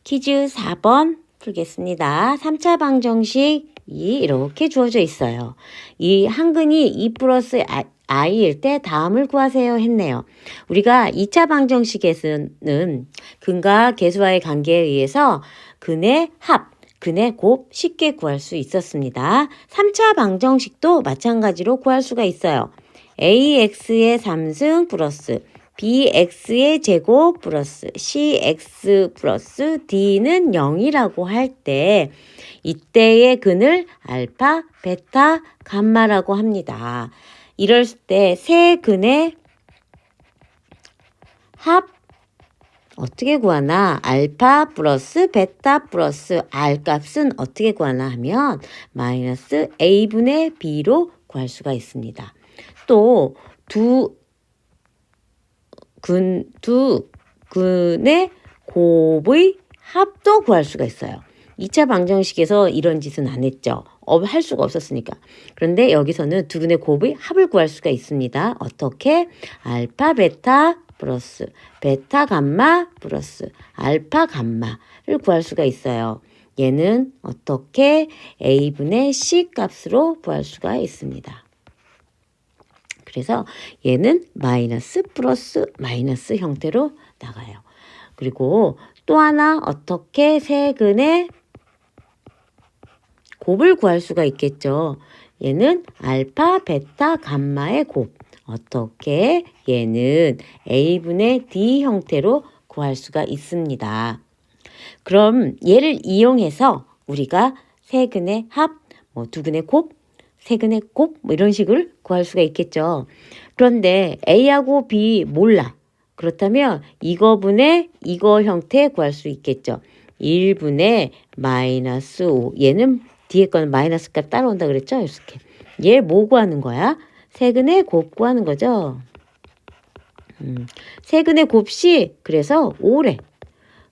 퀴즈 4번 풀겠습니다. 3차 방정식이 이렇게 주어져 있어요. 이 한근이 2 플러스 i일 때 다음을 구하세요 했네요. 우리가 2차 방정식에서는 근과 계수와의 관계에 의해서 근의 합, 근의 곱 쉽게 구할 수 있었습니다. 3차 방정식도 마찬가지로 구할 수가 있어요. ax의 3승 플러스 bx의 제곱 플러스 cx 플러스 d는 0이라고 할 때 이때의 근을 알파, 베타, 감마라고 합니다. 이럴 때 세 근의 합 어떻게 구하나? 알파 플러스 베타 플러스 r 값은 어떻게 구하나 하면 마이너스 a분의 b로 구할 수가 있습니다. 또 두 근의 곱의 합도 구할 수가 있어요. 2차 방정식에서 이런 짓은 안 했죠. 할 수가 없었으니까. 그런데 여기서는 두 근의 곱의 합을 구할 수가 있습니다. 어떻게? 알파 베타 플러스 베타 감마 플러스 알파 감마를 구할 수가 있어요. 얘는 어떻게? a분의 c 값으로 구할 수가 있습니다. 그래서 얘는 마이너스 플러스 마이너스 형태로 나가요. 그리고 또 하나 어떻게 세근의 곱을 구할 수가 있겠죠. 얘는 알파, 베타, 감마의 곱. 어떻게? 얘는 a분의 d 형태로 구할 수가 있습니다. 그럼 얘를 이용해서 우리가 세근의 합, 두 근의 곱, 세근의 곱 이런 식을 구할 수가 있겠죠. 그런데 A하고 B 몰라. 그렇다면 이거분의 이거 형태 구할 수 있겠죠. 1분의 마이너스 5. 얘는 뒤에 거는 마이너스 값 따라온다 그랬죠. 이렇게. 얘 뭐 구하는 거야? 세근의 곱 구하는 거죠. 세근의 곱이 그래서 5래.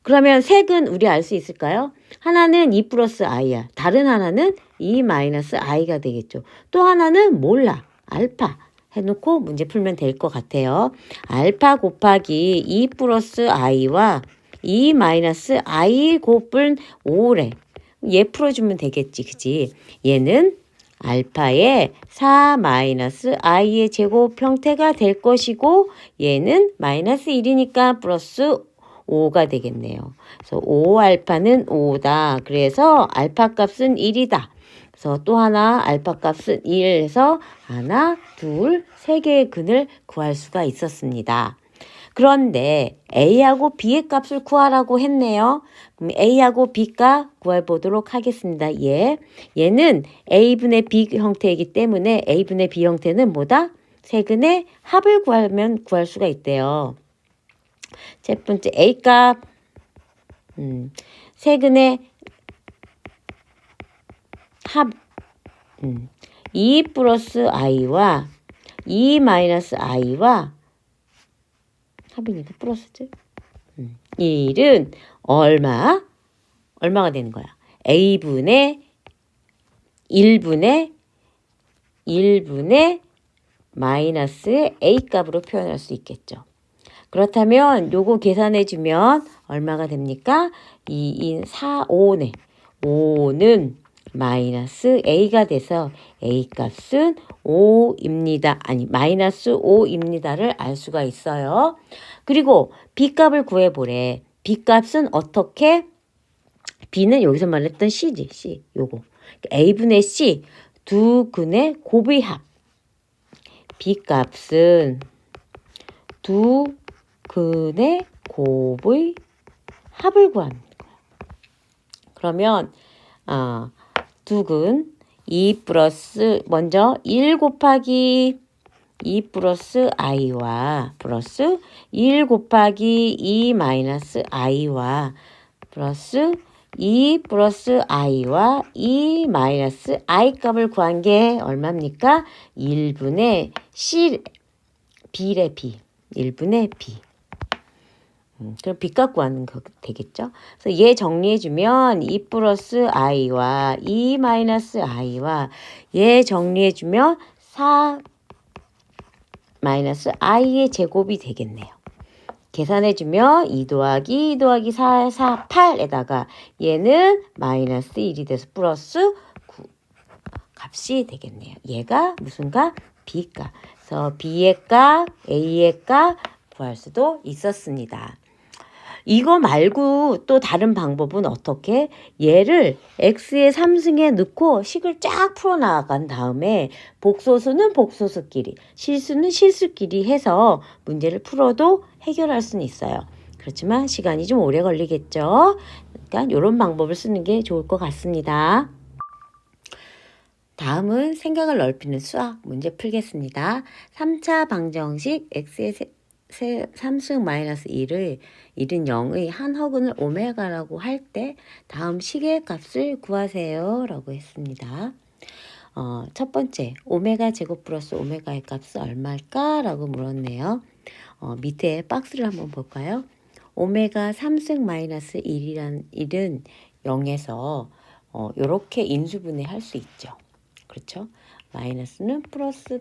그러면 색은 우리 알 수 있을까요? 하나는 2 플러스 i야. 다른 하나는 2 마이너스 i가 되겠죠. 또 하나는 몰라. 알파 해놓고 문제 풀면 될 것 같아요. 알파 곱하기 2 플러스 i와 2 마이너스 i 곱은 5래. 얘 풀어주면 되겠지. 그지? 얘는 알파의 4 마이너스 i의 제곱 형태가 될 것이고 얘는 마이너스 1이니까 플러스 5가 되겠네요. 그래서 5알파는 5다. 그래서 알파 값은 1이다. 그래서 또 하나 알파 값은 1에서 하나, 둘, 세 개의 근을 구할 수가 있었습니다. 그런데 A하고 B의 값을 구하라고 했네요. 그럼 A하고 B 값 구해보도록 하겠습니다. 얘는 A분의 B 형태이기 때문에 A분의 B 형태는 뭐다? 세근의 합을 구하면 구할 수가 있대요. 첫 번째 A값 세근의 합 2 플러스 i와 2 마이너스 i와 합이니까 플러스지. 1은 얼마가 되는 거야? A분의 1분의 마이너스 A값으로 표현할 수 있겠죠. 그렇다면 요거 계산해주면 얼마가 됩니까? 2인 4, 5네. 5는 마이너스 A가 돼서 A값은 5입니다. 아니 마이너스 5입니다를 알 수가 있어요. 그리고 B값을 구해보래. B값은 어떻게? B는 여기서 말했던 C지. C 요거. A분의 C 두 근의 곱의 합. B값은 두 근의 곱의 합을 구하는 거야. 그러면 두 근 2 플러스 먼저 1 곱하기 2 플러스 i와 플러스 1 곱하기 2 마이너스 i와 플러스 2 플러스 i와 2 마이너스 i 값을 구한 게 얼마입니까? 1분의 C B래 B. 1분의 B. 그럼 B 값 구하는 거 되겠죠? 그래서 얘 정리해주면 2 플러스 i와 2 마이너스 i와 얘 정리해주면 4 마이너스 i의 제곱이 되겠네요. 계산해주면 2 더하기 2 더하기 4, 4, 8에다가 얘는 마이너스 1이 돼서 플러스 9 값이 되겠네요. 얘가 무슨 값? B값. 그래서 B의 값, A의 값 구할 수도 있었습니다. 이거 말고 또 다른 방법은 어떻게? 얘를 x의 3승에 넣고 식을 쫙 풀어나간 다음에 복소수는 복소수끼리, 실수는 실수끼리 해서 문제를 풀어도 해결할 수는 있어요. 그렇지만 시간이 좀 오래 걸리겠죠. 그러니까 이런 방법을 쓰는 게 좋을 것 같습니다. 다음은 생각을 넓히는 수학 문제 풀겠습니다. 3차 방정식 x의 3승 마이너스 1을 1은 0의 한 허근을 오메가라고 할 때 다음 식의 값을 구하세요 라고 했습니다. 첫 번째 오메가 제곱 플러스 오메가의 값은 얼마일까 라고 물었네요. 밑에 박스를 한번 볼까요? 오메가 3승 마이너스 1은 0에서 이렇게 인수분해 할 수 있죠. 그렇죠? 마이너스는 플러스로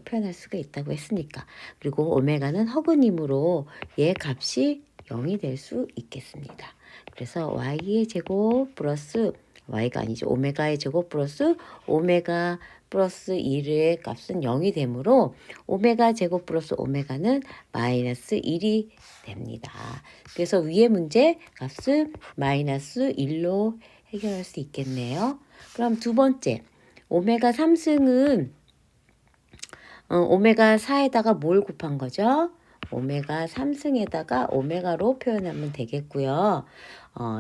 표현할 수가 있다고 했으니까. 그리고 오메가는 허근이므로 얘 값이 0이 될 수 있겠습니다. 그래서 y의 제곱 플러스 y가 아니죠. 오메가의 제곱 플러스 오메가 플러스 1의 값은 0이 되므로 오메가 제곱 플러스 오메가는 마이너스 1이 됩니다. 그래서 위의 문제 값은 마이너스 1로 해결할 수 있겠네요. 그럼 두 번째 오메가 3승은 오메가 4에다가 뭘 곱한 거죠? 오메가 3승에다가 오메가로 표현하면 되겠고요.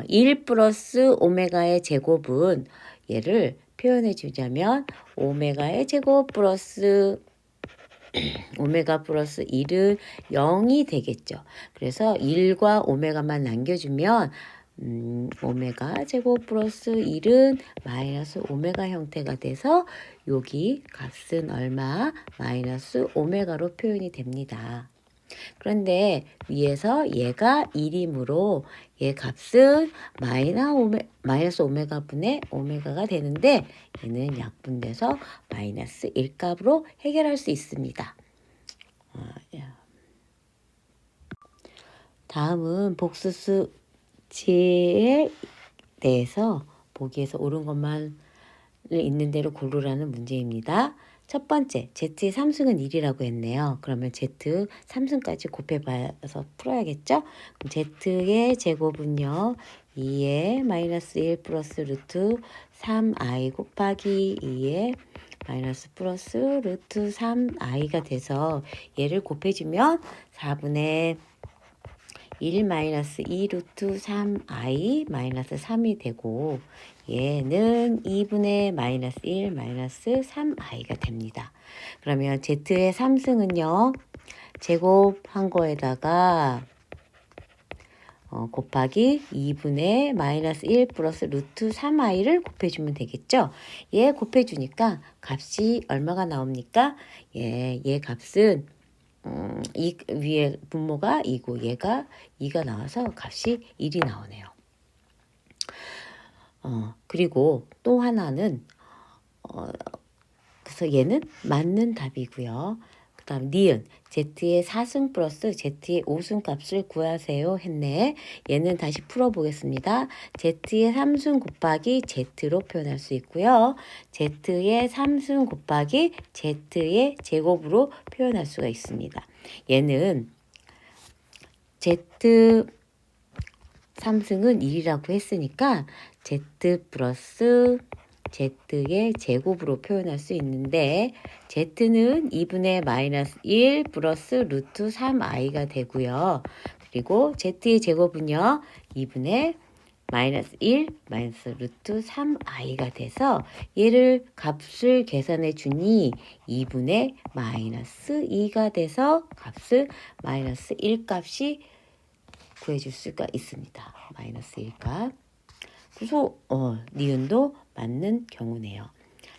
1 플러스 오메가의 제곱은 얘를 표현해 주자면 오메가의 제곱 플러스 오메가 플러스 1은 0이 되겠죠. 그래서 1과 오메가만 남겨주면 오메가 제곱 플러스 1은 마이너스 오메가 형태가 돼서 여기 값은 얼마? 마이너스 오메가로 표현이 됩니다. 그런데 위에서 얘가 1이므로 얘 값은 마이너스 오메가 분의 오메가가 되는데 얘는 약분돼서 마이너스 1값으로 해결할 수 있습니다. 다음은 복수수 지에 대해서 보기에서 옳은 것만 있는 대로 고르라는 문제입니다. 첫 번째, z의 3승은 1이라고 했네요. 그러면 z 3승까지 곱해봐서 풀어야겠죠? 그럼 z의 제곱은요. 2의 마이너스 1 플러스 루트 3i 곱하기 2의 마이너스 플러스 루트 3i가 돼서 얘를 곱해주면 4분의 1 마이너스 2 루트 3i 마이너스 3이 되고 얘는 2분의 마이너스 1 마이너스 3i가 됩니다. 그러면 z의 3승은요. 제곱한 거에다가 곱하기 2분의 마이너스 1 플러스 루트 3i를 곱해주면 되겠죠. 얘 곱해주니까 값이 얼마가 나옵니까? 얘 값은 이 위에 분모가 2고 얘가 2가 나와서 값이 1이 나오네요. 그리고 또 하나는 그래서 얘는 맞는 답이고요. 그 다음 니은 z의 4승 플러스 z의 5승 값을 구하세요 했네. 얘는 다시 풀어보겠습니다. z의 3승 곱하기 z로 표현할 수 있고요. z의 3승 곱하기 z의 제곱으로 표현할 수가 있습니다. 얘는 z 3승은 1이라고 했으니까 z 플러스 z의 제곱으로 표현할 수 있는데 z는 2분의 마이너스 1 플러스 루트 3i가 되고요. 그리고 z의 제곱은요. 2분의 마이너스 1 마이너스 루트 3i가 돼서 얘를 값을 계산해 주니 2분의 마이너스 2가 돼서 값을 마이너스 1 값이 구해줄 수가 있습니다. 마이너스 1값. 그래서 니은도 맞는 경우네요.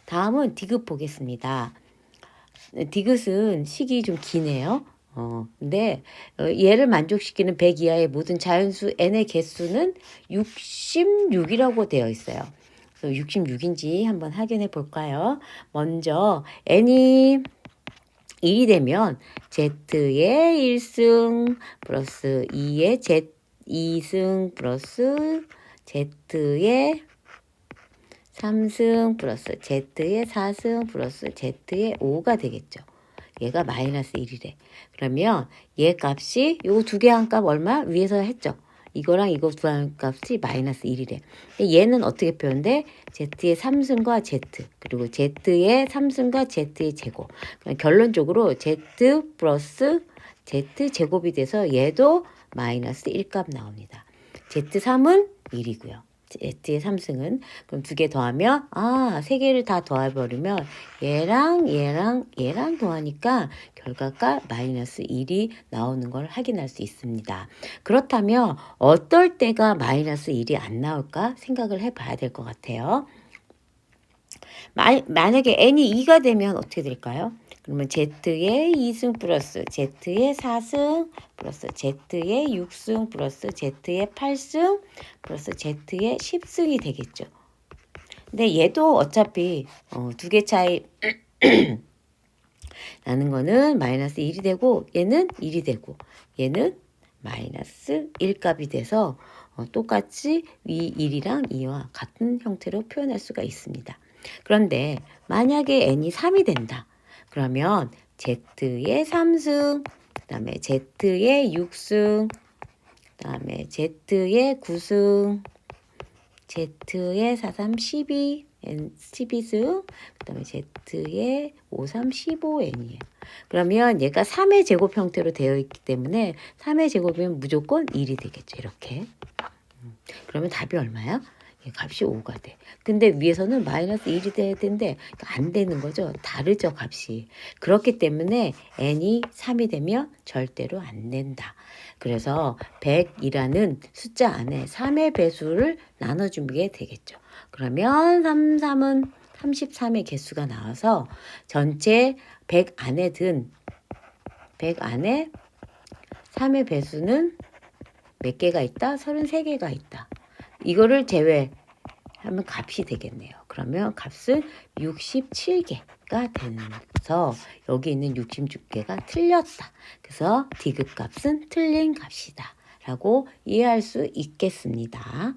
다음은 디귿 보겠습니다. 디귿은 식이 좀 기네요. 근데 얘를 만족시키는 100 이하의 모든 자연수 n의 개수는 66이라고 되어 있어요. 그래서 66인지 한번 확인해 볼까요? 먼저 n이 1이 되면 Z의 1승 플러스 2의 Z 2승 플러스 Z의 3승 플러스 Z의 4승 플러스 Z의 5가 되겠죠. 얘가 마이너스 1이래. 그러면 얘 값이 요 두 개 한 값 얼마? 위에서 했죠. 이거랑 이거 두 한 값이 마이너스 1이래. 얘는 어떻게 표현돼? Z의 3승과 Z 그리고 Z의 3승과 Z의 제곱. 결론적으로 Z 플러스 Z 제곱이 돼서 얘도 마이너스 1값 나옵니다. Z3은 1이고요. Z의 3승은 그럼 두 개 더하면 세 개를 다 더해버리면 얘랑 더하니까 결과가 마이너스 1이 나오는 걸 확인할 수 있습니다. 그렇다면 어떨 때가 마이너스 1이 안 나올까 생각을 해봐야 될 것 같아요. 만약에 n이 2가 되면 어떻게 될까요? 그러면 Z의 2승 플러스 Z의 4승 플러스 Z의 6승 플러스 Z의 8승 플러스 Z의 10승이 되겠죠. 근데 얘도 어차피 두 개 차이 나는 거는 마이너스 1이 되고 얘는 1이 되고 얘는 마이너스 1값이 돼서 똑같이 위 1이랑 2와 같은 형태로 표현할 수가 있습니다. 그런데 만약에 n이 3이 된다. 그러면 Z의 3승, 그 다음에 Z의 6승, 그 다음에 Z의 9승, Z의 4, 3, 12, 12승, 그 다음에 Z의 5, 3, 15n이에요. 그러면 얘가 3의 제곱 형태로 되어 있기 때문에 3의 제곱이면 무조건 1이 되겠죠. 이렇게. 그러면 답이 얼마야? 값이 5가 돼. 근데 위에서는 마이너스 1이 돼야 되는데 안 되는 거죠. 다르죠, 값이. 그렇기 때문에 n이 3이 되면 절대로 안 된다. 그래서 100이라는 숫자 안에 3의 배수를 나눠주게 되겠죠. 그러면 3은 33의 개수가 나와서 전체 100 안에 3의 배수는 몇 개가 있다? 33개가 있다. 이거를 제외하면 값이 되겠네요. 그러면 값은 67개가 되면서 여기 있는 66개가 틀렸다. 그래서 D급 값은 틀린 값이다. 라고 이해할 수 있겠습니다.